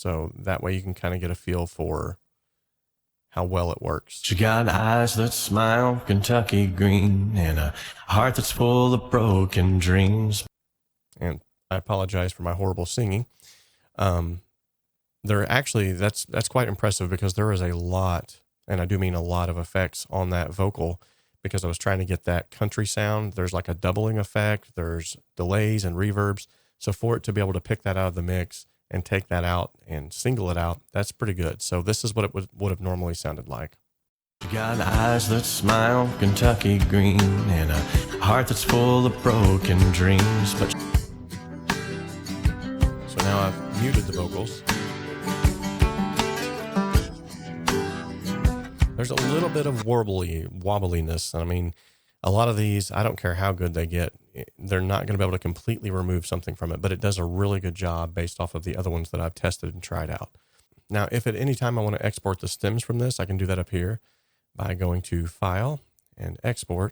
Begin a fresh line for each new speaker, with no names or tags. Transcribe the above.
So that way you can kind of get a feel for how well it works.
She got eyes that smile Kentucky green and a heart that's full of broken dreams.
And I apologize for my horrible singing. There actually, that's quite impressive because there is a lot, and I do mean a lot of effects on that vocal because I was trying to get that country sound. There's like a doubling effect. There's delays and reverbs. So for it to be able to pick that out of the mix and take that out and single it out, that's pretty good. So this is what it would have normally sounded like.
She got eyes that smile Kentucky green and a heart that's full of broken dreams. But
so now I've muted the vocals. There's a little bit of wobbliness. I mean, a lot of these, I don't care how good they get, they're not going to be able to completely remove something from it, but it does a really good job based off of the other ones that I've tested and tried out. Now, if at any time I want to export the stems from this, I can do that up here by going to File and Export.